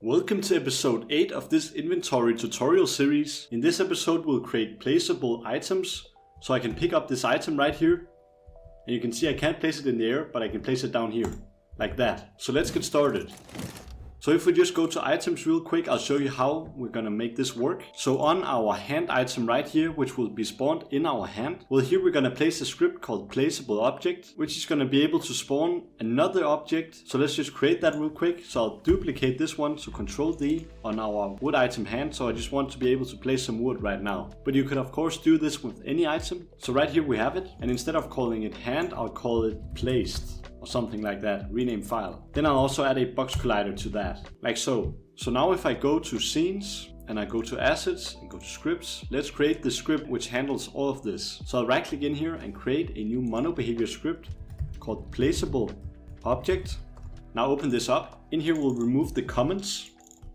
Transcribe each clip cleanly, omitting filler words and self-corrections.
Welcome to episode 8 of this inventory tutorial series. In this episode we'll create placeable items, so I can pick up this item right here. And you can see I can't place it in the air, but I can place it down here, like that. So let's get started. So if we just go to items real quick, I'll show you how we're gonna make this work. So on our hand item right here, which will be spawned in our hand, well, here we're gonna place a script called placeable object, which is gonna be able to spawn another object. So let's just create that real quick. So I'll duplicate this one, so Control D on our wood item hand. So I just want to be able to place some wood right now. But you can of course do this with any item. So right here we have it. And instead of calling it hand, I'll call it placed, or something like that, rename file. Then I'll also add a box collider to that, like so. So now if I go to scenes and I go to assets and go to scripts, let's create the script which handles all of this. So I'll right click in here and create a new mono behavior script called placeable object. Now open this up. In here we'll remove the comments,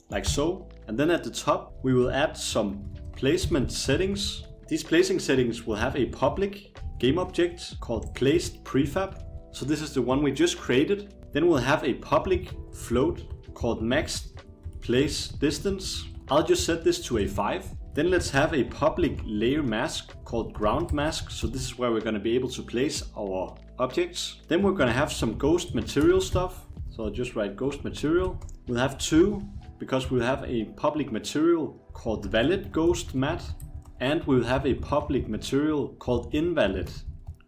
like so. And then at the top we will add some placement settings. These placing settings will have a public game object called placed prefab. So this is the one we just created. Then we'll have a public float called max place distance. I'll just set this to a 5. Then let's have a public layer mask called ground mask. So this is where we're going to be able to place our objects. Then we're going to have some ghost material stuff. So I'll just write ghost material. We'll have 2 because we'll have a public material called valid ghost mat. And we'll have a public material called invalid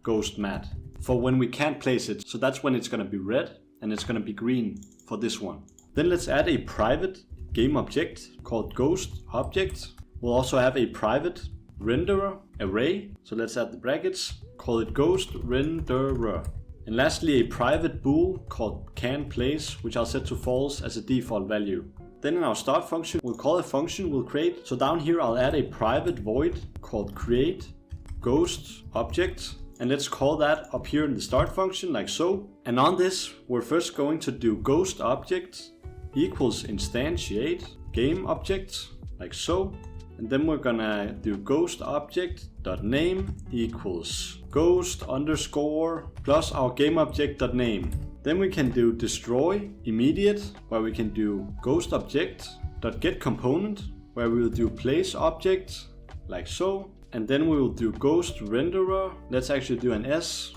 ghost mat for when we can't place it. So that's when it's going to be red and it's going to be green for this one. Then let's add a private game object called ghost object. We'll also have a private renderer array. So let's add the brackets, call it ghost renderer. And lastly, a private bool called can place, which I'll set to false as a default value. Then in our start function, we'll call a function we'll create. So down here, I'll add a private void called create ghost object. And let's call that up here in the start function, like so. And on this, we're first going to do ghost object equals instantiate game object, like so. And then we're gonna do ghost object dot name equals ghost underscore plus our game object dot name. Then we can do destroy immediate, where we can do ghost object dot get component, where we will do place object, like so. And then we will do ghost renderer. Let's actually do an S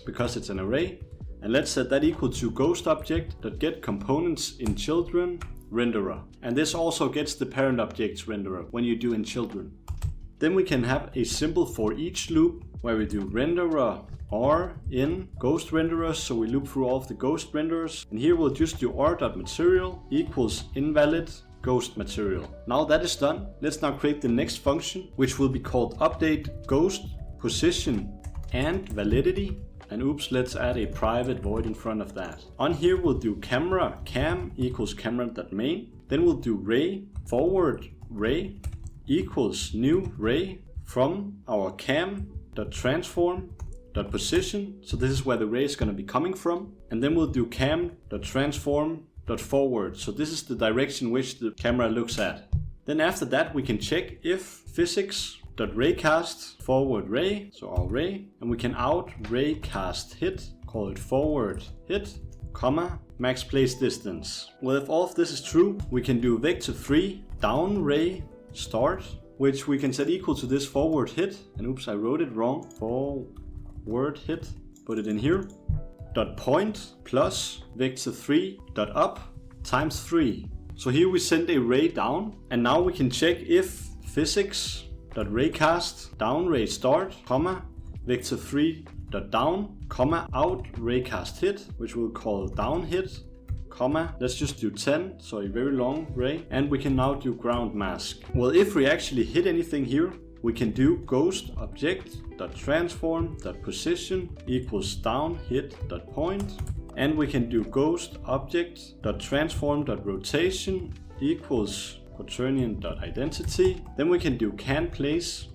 because it's an array. And let's set that equal to ghost object dot get components in children renderer. And this also gets the parent object's renderer when you do in children. Then we can have a simple for each loop where we do renderer r in ghost renderer. So we loop through all of the ghost renderers. And here we'll just do r.material equals invalid ghost material. Now that is done, let's now create the next function, which will be called update ghost position and validity. And oops, let's add a private void in front of that. On here we'll do camera cam equals camera.main. Then we'll do ray forward ray equals new ray from our cam.transform.position. So this is where the ray is going to be coming from. And then we'll do cam.transform.forward. So this is the direction which the camera looks at. Then after that we can check if physics.raycast forward ray, so our ray, and we can out raycast hit, call it forward hit, comma, max place distance. Well, if all of this is true, we can do vector3 down ray start, which we can set equal to this forward hit, and oops, I wrote it wrong, forward hit, put it in here, dot point plus vector3 dot up times 3. So here we send a ray down, and now we can check if physics.raycast down ray start, comma, vector3 dot down, comma, out raycast hit, which we'll call down hit, comma, let's just do 10, so a very long ray, and we can now do ground mask. Well, if we actually hit anything here, we can do ghost object.transform.position equals down hit.point, and we can do ghost object.transform.rotation equals quaternion.identity. Then we can do can place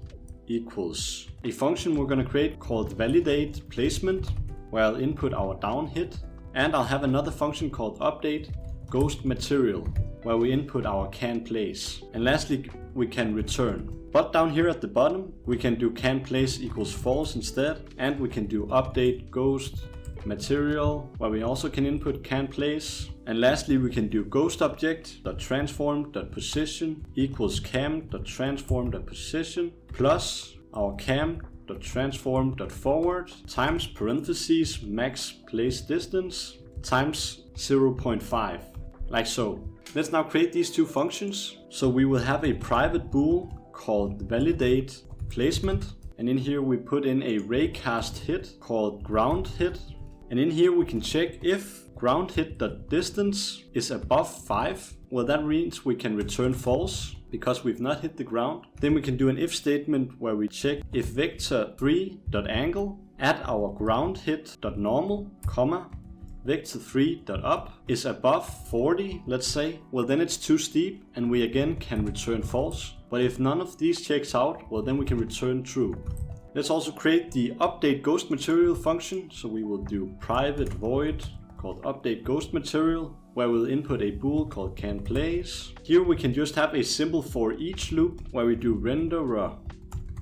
equals a function we're going to create called validate placement, where I'll input our down hit, and I'll have another function called update ghost material, where we input our can place. And lastly, we can return. But down here at the bottom, we can do can place equals false instead, and we can do update ghost material, where we also can input can place. And lastly, we can do ghost object.transform.position equals cam.transform.position plus our cam.transform.forward times parentheses max place distance times 0.5, like so. Let's now create these two functions. So we will have a private bool called validate placement, and in here we put in a raycast hit called ground hit, and in here we can check if ground hit.distance is above 5. Well, that means we can return false because we've not hit the ground. Then we can do an if statement where we check if vector3.angle at our ground hit.normal, comma, vector3.up is above 40, let's say. Well, then it's too steep and we again can return false. But if none of these checks out, well, then we can return true. Let's also create the update ghost material function. So we will do private void called update ghost material, where we'll input a bool called can place. Here we can just have a simple for each loop where we do renderer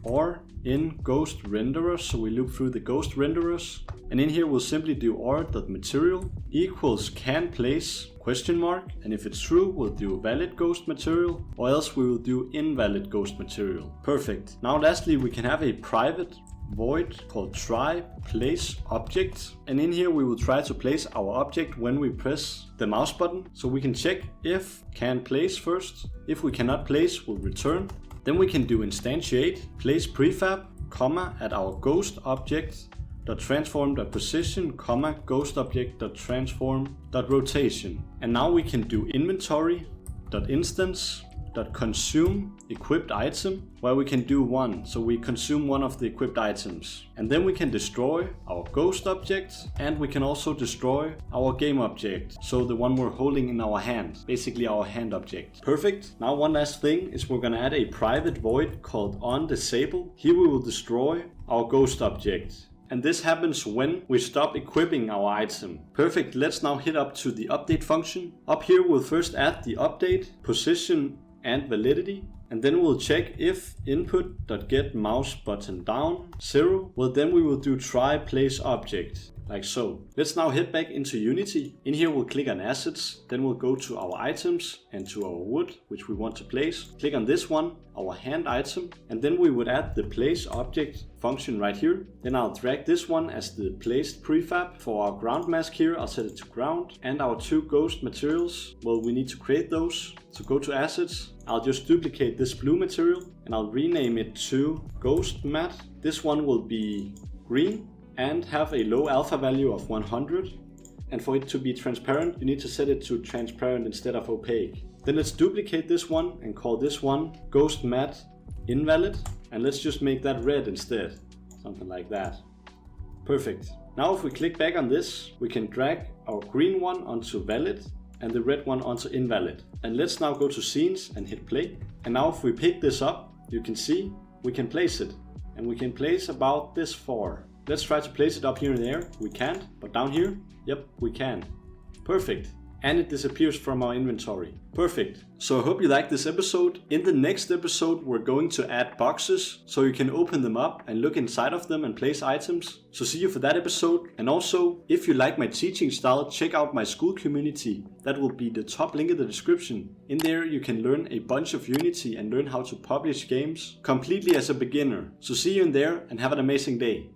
or in ghost renderer. So we loop through the ghost renderers, and in here we'll simply do or.material equals can place question mark, and if it's true we'll do valid ghost material, or else we will do invalid ghost material. Perfect. Now lastly we can have a private void called try place object, and in here we will try to place our object when we press the mouse button. So we can check if can place first. If we cannot place, we'll return. Then we can do instantiate place prefab, comma, at our ghost object .transform.position, comma, ghost object.transform.rotation. And now we can do inventory.instance.consume equipped item, where we can do one, so we consume one of the equipped items. And then we can destroy our ghost object, and we can also destroy our game object, so the one we're holding in our hand, basically our hand object. Perfect. Now one last thing is we're gonna add a private void called onDisable. Here we will destroy our ghost object. And this happens when we stop equipping our item. Perfect, let's now hit up to the update function. Up here we'll first add the update, position and validity. And then we'll check if input.get mouse button down 0. Well, then we will do try place object, like so. Let's now head back into Unity. In here we'll click on assets, then we'll go to our items and to our wood, which we want to place. Click on this one, our hand item, and then we would add the place object function right here. Then I'll drag this one as the placed prefab. For our ground mask here, I'll set it to ground. And our two ghost materials, well, we need to create those. So go to assets, I'll just duplicate this blue material and I'll rename it to ghost mat. This one will be green and have a low alpha value of 100. And for it to be transparent, you need to set it to transparent instead of opaque. Then let's duplicate this one and call this one ghost mat invalid. And let's just make that red instead, something like that. Perfect. Now if we click back on this, we can drag our green one onto valid and the red one onto invalid. And let's now go to scenes and hit play. And now if we pick this up, you can see we can place it. And we can place about this far. Let's try to place it up here in the air. We can't, but down here, yep, we can. Perfect. And it disappears from our inventory. Perfect. So I hope you liked this episode. In the next episode, we're going to add boxes so you can open them up and look inside of them and place items. So see you for that episode. And also, if you like my teaching style, check out my school community. That will be the top link in the description. In there, you can learn a bunch of Unity and learn how to publish games completely as a beginner. So see you in there and have an amazing day.